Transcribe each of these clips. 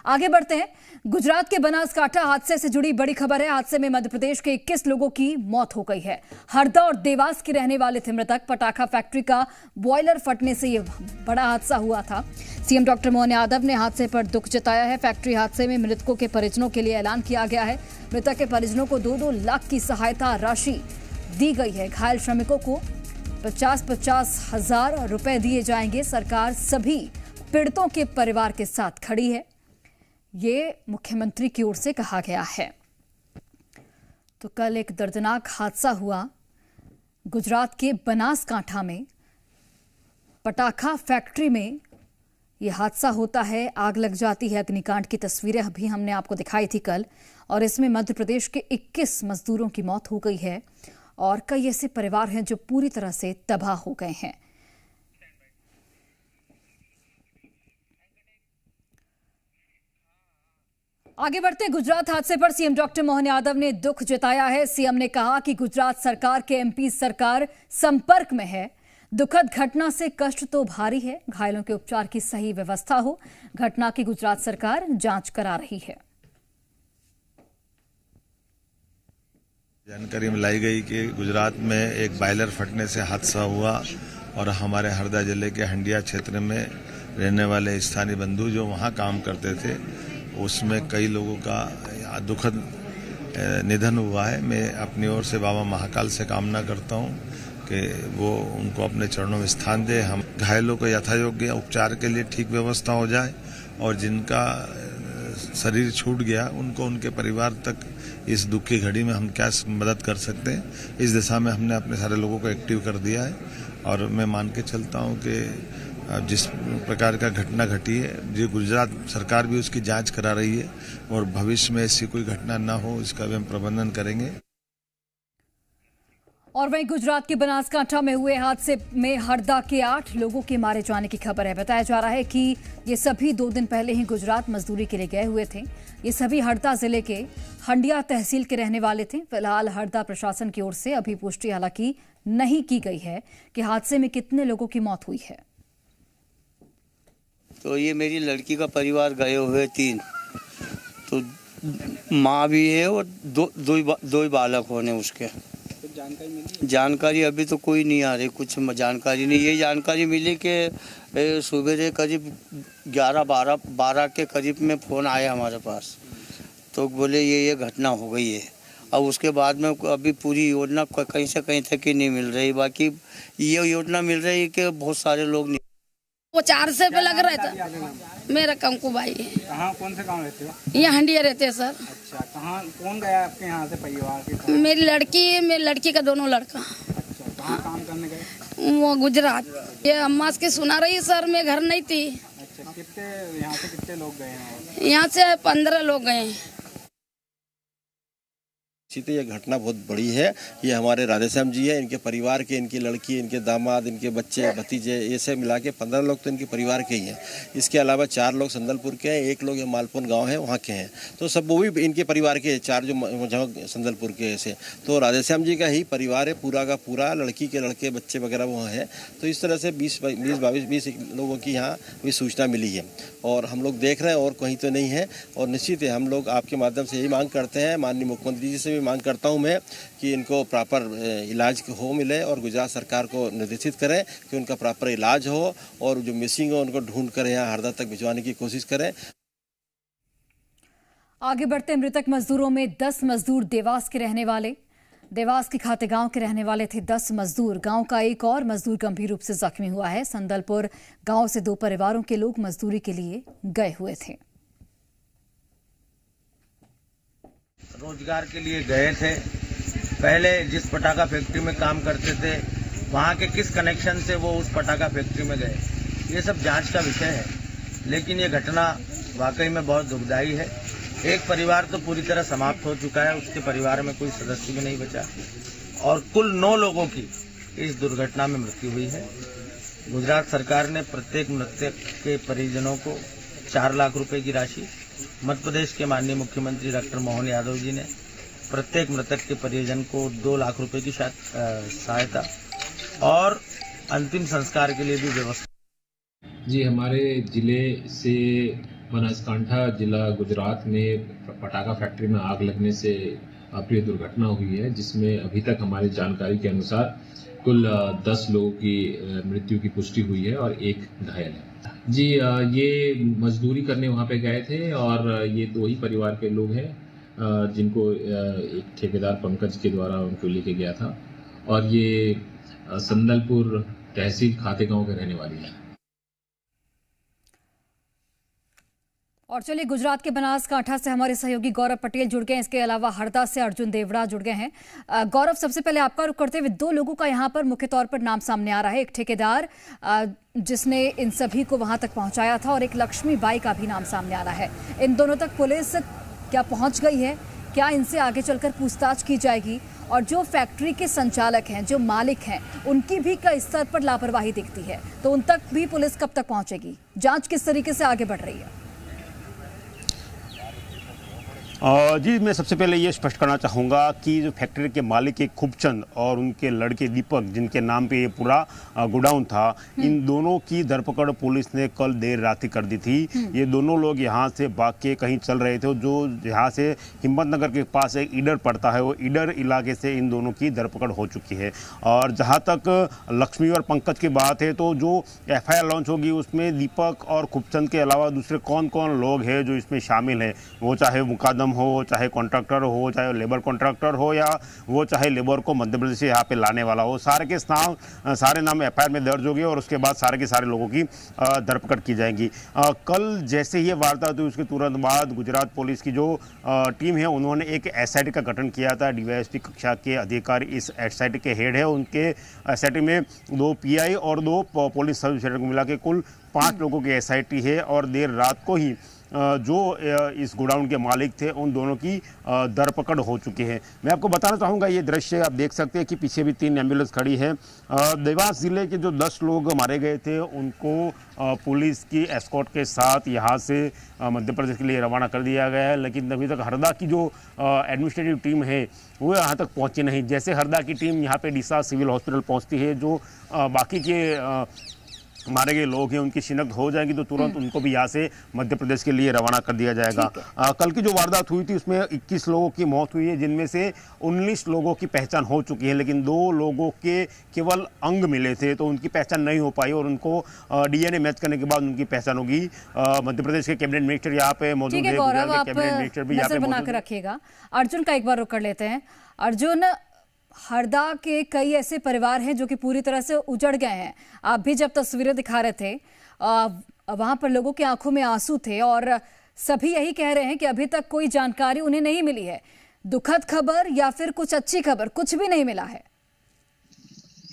आगे बढ़ते हैं। गुजरात के बनासकांठा हादसे से जुड़ी बड़ी खबर है। हादसे में मध्य प्रदेश के 21 लोगों की मौत हो गई है। हरदा और देवास के रहने वाले थे मृतक। पटाखा फैक्ट्री का बॉयलर फटने से यह बड़ा हादसा हुआ था। सीएम डॉक्टर मोहन यादव ने हादसे पर दुख जताया है। फैक्ट्री हादसे में मृतकों के परिजनों के लिए ऐलान किया गया है। मृतक के परिजनों को 2-2 लाख की सहायता राशि दी गई है। घायल श्रमिकों को 50-50 हजार रुपए दिए जाएंगे। सरकार सभी पीड़ितों के परिवार के साथ खड़ी है, ये मुख्यमंत्री की ओर से कहा गया है। तो कल एक दर्दनाक हादसा हुआ गुजरात के बनासकांठा में। पटाखा फैक्ट्री में यह हादसा होता है, आग लग जाती है। अग्निकांड की तस्वीरें अभी हमने आपको दिखाई थी कल, और इसमें मध्य प्रदेश के 21 मजदूरों की मौत हो गई है और कई ऐसे परिवार हैं जो पूरी तरह से तबाह हो गए हैं। आगे बढ़ते हैं। गुजरात हादसे पर सीएम डॉक्टर मोहन यादव ने दुख जताया है। सीएम ने कहा कि गुजरात सरकार के एमपी सरकार संपर्क में है। दुखद घटना से कष्ट तो भारी है। घायलों के उपचार की सही व्यवस्था हो। घटना की गुजरात सरकार जांच करा रही है। जानकारी मिलाई गई कि गुजरात में एक बॉयलर फटने से हादसा हुआ और हमारे हरदा जिले के हंडिया क्षेत्र में रहने वाले स्थानीय बंधु जो वहां काम करते थे, उसमें कई लोगों का दुखद निधन हुआ है। मैं अपनी ओर से बाबा महाकाल से कामना करता हूं कि वो उनको अपने चरणों में स्थान दे। हम घायलों को यथायोग्य उपचार के लिए ठीक व्यवस्था हो जाए और जिनका शरीर छूट गया उनको उनके परिवार तक इस दुख की घड़ी में हम क्या मदद कर सकते हैं, इस दिशा में हमने अपने सारे लोगों को एक्टिव कर दिया है। और मैं मान के चलता हूं कि जिस प्रकार का घटना घटी है, जो गुजरात सरकार भी उसकी जांच करा रही है और भविष्य में ऐसी कोई घटना न हो इसका भी हम प्रबंधन करेंगे। और वहीं गुजरात के बनासकांठा में हुए हादसे में हरदा के 8 लोगों के मारे जाने की खबर है। बताया जा रहा है कि ये सभी 2 दिन पहले ही गुजरात मजदूरी के लिए गए हुए थे। ये सभी हरदा जिले के हंडिया तहसील के रहने वाले थे। फिलहाल हरदा प्रशासन की ओर से अभी पुष्टि हालांकि नहीं की गई है कि हादसे में कितने लोगों की मौत हुई है। तो ये मेरी लड़की का परिवार गए हुए 3, तो माँ भी है और दो ही बालक होने उसके। जानकारी अभी तो कोई नहीं आ रही, कुछ जानकारी नहीं। ये जानकारी मिली कि सुबह करीब 11-12 के करीब में फ़ोन आया हमारे पास, तो बोले ये घटना हो गई है। अब उसके बाद में अभी पूरी योजना कहीं से कहीं तक ही नहीं मिल रही। बाकी ये योजना मिल रही है कि बहुत सारे लोग नहीं। वो 4 से पे लग रहा था। मेरा कंकु भाई है। कहाँ, कौन से गांव रहते हो? यहाँ हंडिया रहते हैं सर। अच्छा, कहाँ, कौन गया आपके यहाँ से परिवार के? मेरी लड़की का दोनों लड़का। अच्छा, कहाँ काम करने गए? वो गुजरात। ये अम्मा के सुना रही सर, मैं घर नहीं थी। अच्छा, कितने यहाँ से कितने लोग गए हैं? यहाँ से 15 लोग गए। तो ये घटना बहुत बड़ी है। ये हमारे राधेश्याम जी है, इनके परिवार के, इनकी लड़की, इनके दामाद, इनके बच्चे, भतीजे, ये सब मिला के 15 लोग तो इनके परिवार के ही हैं। इसके अलावा 4 लोग संदलपुर के हैं, 1 लोग ये मालपुन गांव है वहाँ के हैं। तो सब वो भी इनके परिवार के 4 जो संदलपुर के ऐसे। तो राधेश्याम जी का ही परिवार है पूरा का पूरा, लड़की के लड़के बच्चे वगैरह वहाँ हैं। तो इस तरह से 20 लोगों की यहाँ भी सूचना मिली है और हम लोग देख रहे हैं और कहीं तो नहीं है। और निश्चित है हम लोग आपके माध्यम से यही मांग करते हैं, माननीय मुख्यमंत्री जी से भी मांग करता हूं मैं कि इनको प्रॉपर इलाज हो मिले और गुजरात सरकार को निर्देशित करें कि उनका प्रॉपर इलाज हो और जो मिसिंग हो उनको ढूंढ कर यहाँ हरदा तक भिजवाने की कोशिश करें। आगे बढ़ते मृतक मजदूरों में 10 मजदूर देवास के रहने वाले। देवास के खाते गांव के रहने वाले थे 10 मजदूर। गांव का एक और मजदूर गंभीर रूप से जख्मी हुआ है। संदलपुर गांव से 2 परिवारों के लोग मजदूरी के लिए गए हुए थे। रोजगार के लिए गए थे। पहले जिस पटाखा फैक्ट्री में काम करते थे वहाँ के किस कनेक्शन से वो उस पटाखा फैक्ट्री में गए, ये सब जांच का विषय है। लेकिन ये घटना वाकई में बहुत दुखदायी है। एक परिवार तो पूरी तरह समाप्त हो चुका है, उसके परिवार में कोई सदस्य भी नहीं बचा और कुल 9 लोगों की इस दुर्घटना में मृत्यु हुई है। गुजरात सरकार ने प्रत्येक मृतक के परिजनों को 4 लाख रुपए की राशि, मध्य प्रदेश के माननीय मुख्यमंत्री डॉक्टर मोहन यादव जी ने प्रत्येक मृतक के परिजन को 2 लाख रुपए की सहायता और अंतिम संस्कार के लिए भी व्यवस्था। जी, हमारे जिले से बनासकांठा जिला गुजरात में पटाखा फैक्ट्री में आग लगने से अप्रिय दुर्घटना हुई है, जिसमें अभी तक हमारी जानकारी के अनुसार कुल 10 लोगों की मृत्यु की पुष्टि हुई है और एक घायल है। जी, ये मजदूरी करने वहाँ पे गए थे और ये 2 ही परिवार के लोग हैं, जिनको एक ठेकेदार पंकज के द्वारा उनको लेके गया था और ये संदलपुर तहसील खातेगांव के रहने वाली है। और चलिए, गुजरात के बनासकांठा से हमारे सहयोगी गौरव पटेल जुड़ गए हैं। इसके अलावा हरदा से अर्जुन देवड़ा जुड़ गए हैं। गौरव, सबसे पहले आपका रुख करते हुए 2 लोगों का यहाँ पर मुख्य तौर पर नाम सामने आ रहा है। एक ठेकेदार जिसने इन सभी को वहां तक पहुंचाया था और एक लक्ष्मी बाई का भी नाम सामने आ रहा है। इन दोनों तक पुलिस क्या पहुंच गई है? क्या इनसे आगे चलकर पूछताछ की जाएगी? और जो फैक्ट्री के संचालक हैं, जो मालिक हैं, उनकी भी कई स्तर पर लापरवाही दिखती है, तो उन तक भी पुलिस कब तक पहुंचेगी? जांच किस तरीके से आगे बढ़ रही है? जी, मैं सबसे पहले ये स्पष्ट करना चाहूँगा कि जो फैक्ट्री के मालिक एक खूबचंद और उनके लड़के दीपक, जिनके नाम पे ये पूरा गोडाउन था, इन दोनों की धरपकड़ पुलिस ने कल देर रात ही कर दी थी। ये दोनों लोग यहाँ से भाग के कहीं चल रहे थे। जो यहाँ से हिम्मतनगर के पास एक ईडर पड़ता है, वो ईडर इलाके से इन दोनों की धरपकड़ हो चुकी है। और जहाँ तक लक्ष्मी और पंकज की बात है, तो जो FIR लॉन्च होगी उसमें दीपक और खूबचंद के अलावा दूसरे कौन कौन लोग हैं जो इसमें शामिल हैं, वो चाहे मुकादम हो, चाहे कॉन्ट्रैक्टर हो, चाहे लेबर कॉन्ट्रैक्टर हो, या वो चाहे लेबर को मध्य प्रदेश से यहाँ पे लाने वाला हो, सारे के सारे नाम FIR में दर्ज होंगे और उसके बाद सारे के सारे लोगों की धरपकड़ की जाएगी। कल जैसे ये वारदात हुई उसके तुरंत बाद गुजरात पुलिस की जो टीम है, उन्होंने एक SIT का गठन किया था। DYSP कक्षा के अधिकारी इस SIT के हेड है। उनके SIT में 2 PI और 2 पुलिस सब इंस्पेक्टर को मिला के कुल 5 लोगों की SIT है। और देर रात को ही जो इस गोडाउन के मालिक थे, उन दोनों की धरपकड़ हो चुकी है। मैं आपको बताना चाहूँगा, ये दृश्य आप देख सकते हैं कि पीछे भी 3 एम्बुलेंस खड़ी है। देवास जिले के जो 10 लोग मारे गए थे, उनको पुलिस की एस्कॉर्ट के साथ यहाँ से मध्य प्रदेश के लिए रवाना कर दिया गया है। लेकिन अभी तक हरदा की जो एडमिनिस्ट्रेटिव टीम है, वो यहाँ तक पहुँची नहीं। जैसे हरदा की टीम यहाँ पे डीसा सिविल हॉस्पिटल पहुँचती है, जो बाकी के मारे गए लोग हैं उनकी शिनाख्त हो जाएगी, तो तुरंत उनको भी यहाँ से मध्य प्रदेश के लिए रवाना कर दिया जाएगा। कल की जो वारदात हुई थी उसमें 21 लोगों की मौत हुई है, जिनमें से 19 लोगों की पहचान हो चुकी है। लेकिन 2 लोगों के केवल अंग मिले थे, तो उनकी पहचान नहीं हो पाई और उनको DNA मैच करने के बाद उनकी पहचान होगी। मध्य प्रदेश के कैबिनेट मिनिस्टर यहाँ पे मौजूद है, गौरव, आप कैबिनेट मिनिस्टर भी यहाँ पे बना कर रखिएगा। अर्जुन का एक बार रुक कर लेते हैं। अर्जुन, हरदा के कई ऐसे परिवार हैं जो कि पूरी तरह से उजड़ गए हैं। आप भी जब तस्वीरें दिखा रहे थे, वहां पर लोगों की आंखों में आंसू थे और सभी यही कह रहे हैं कि अभी तक कोई जानकारी उन्हें नहीं मिली है। दुखद खबर या फिर कुछ अच्छी खबर, कुछ भी नहीं मिला है।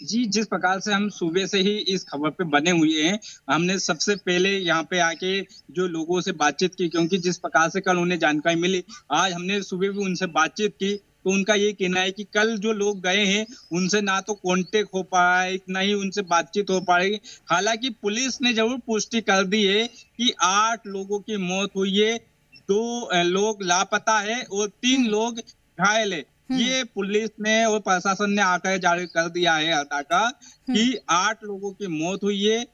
जी, जिस प्रकार से हम सुबह से ही इस खबर पे बने हुए हैं, हमने सबसे पहले यहाँ पे आके जो लोगों से बातचीत की, क्योंकि जिस प्रकार से कल उन्हें जानकारी मिली, आज हमने सुबह भी उनसे बातचीत की, तो उनका ये कहना है कि कल जो लोग गए हैं उनसे ना तो कांटेक्ट हो पाया, ना ही उनसे बातचीत हो पाएगी। हालांकि पुलिस ने जरूर पुष्टि कर दी है कि 8 लोगों की मौत हुई है, 2 लोग लापता है और 3 लोग घायल है। ये पुलिस ने और प्रशासन ने आंकड़े जारी कर दिया है हरदा का कि 8 लोगों की मौत हुई है,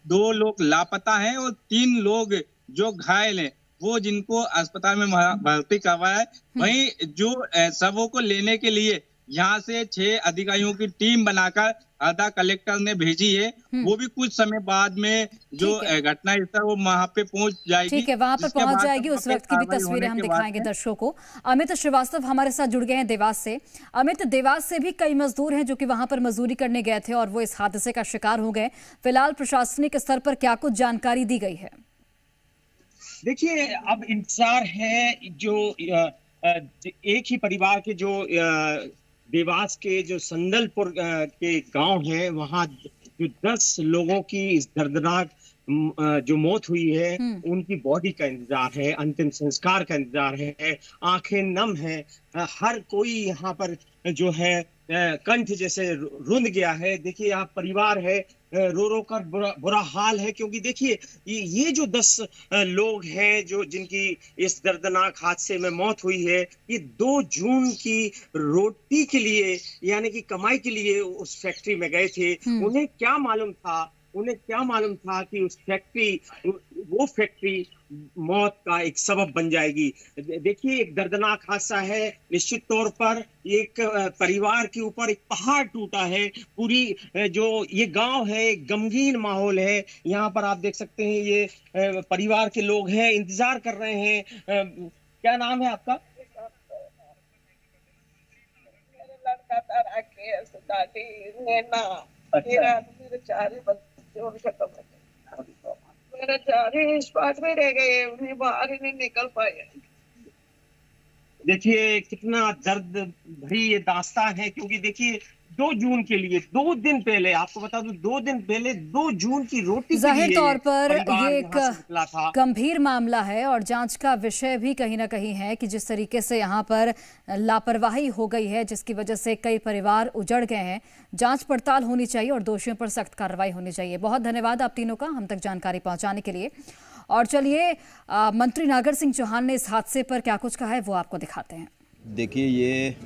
2 लोग लापता है और 3 लोग जो घायल है, वो जिनको अस्पताल में भर्ती करवाया है। वहीं जो सबों को लेने के लिए यहाँ से 6 अधिकारियों की टीम बनाकर हरदा कलेक्टर ने भेजी है, वो भी कुछ समय बाद में जो घटना स्थल वो वहां पे पहुंच जाएगी। ठीक है, वहां पर पहुंच जाएगी। उस वक्त की भी तस्वीरें हम दिखाएंगे दर्शकों को। अमित श्रीवास्तव हमारे साथ जुड़ गए हैं देवास से। अमित, देवास से भी कई मजदूर हैं जो कि वहां पर मजदूरी करने गए थे और वो इस हादसे का शिकार हो गए। फिलहाल प्रशासनिक स्तर पर क्या कुछ जानकारी दी गई है? देखिए, अब इंतजार है जो एक ही परिवार के जो देवास के जो संदलपुर के गांव है, वहां जो 10 लोगों की इस दर्दनाक जो मौत हुई है, उनकी बॉडी का इंतजार है, अंतिम संस्कार का इंतजार है। आंखें नम है, हर कोई यहाँ पर जो है कंठ जैसे रुंध गया है। देखिए, यहाँ परिवार है, रो रो कर बुरा हाल है, क्योंकि देखिए ये जो 10 लोग हैं जो जिनकी इस दर्दनाक हादसे में मौत हुई है, ये 2 जून की रोटी के लिए यानी कि कमाई के लिए उस फैक्ट्री में गए थे। उन्हें क्या मालूम था कि उस फैक्ट्री वो फैक्ट्री मौत का एक सबब बन जाएगी। देखिए, एक दर्दनाक हादसा है। निश्चित तौर पर एक परिवार के ऊपर एक पहाड़ टूटा है। पूरी जो ये गांव है, एक गमगीन माहौल है। यहाँ पर आप देख सकते हैं, ये परिवार के लोग हैं, इंतजार कर रहे हैं। क्या नाम है आपका? मेरे चारे बच्चे मेरे चारे इस पास में रह गए, उन्हें बाहर ही नहीं निकल पाए। देखिए कितना दर्द भरी ये दास्तान है, क्योंकि देखिए 2 जून के लिए 2 दिन पहले, आपको बता दूं 2 दिन पहले 2 जून की रोटी जाहिर तौर पर ये एक गंभीर मामला है और जांच का विषय भी कहीं ना कहीं है कि जिस तरीके से यहाँ पर लापरवाही हो गई है, जिसकी वजह से कई परिवार उजड़ गए हैं। जांच पड़ताल होनी चाहिए और दोषियों पर सख्त कार्रवाई होनी चाहिए। बहुत धन्यवाद आप तीनों का हम तक जानकारी पहुंचाने के लिए। और चलिए, मंत्री नागर सिंह चौहान ने इस हादसे पर क्या कुछ कहा है वो आपको दिखाते हैं। देखिए, ये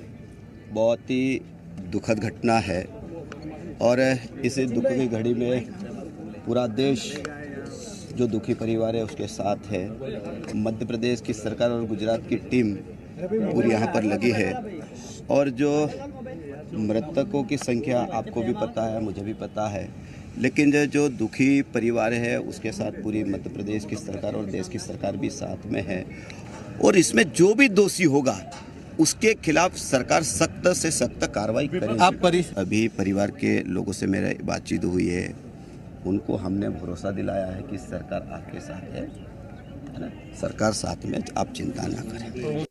बहुत ही दुखद घटना है और इस दुख की घड़ी में पूरा देश जो दुखी परिवार है उसके साथ है। मध्य प्रदेश की सरकार और गुजरात की टीम पूरी यहाँ पर लगी है और जो मृतकों की संख्या आपको भी पता है, मुझे भी पता है, लेकिन जो दुखी परिवार है उसके साथ पूरी मध्य प्रदेश की सरकार और देश की सरकार भी साथ में है। और इसमें जो भी दोषी होगा उसके खिलाफ सरकार सख्त से सख्त कार्रवाई करेगी। अभी परिवार के लोगों से मेरी बातचीत हुई है, उनको हमने भरोसा दिलाया है कि सरकार आपके साथ है ना, सरकार साथ में, आप चिंता ना करें।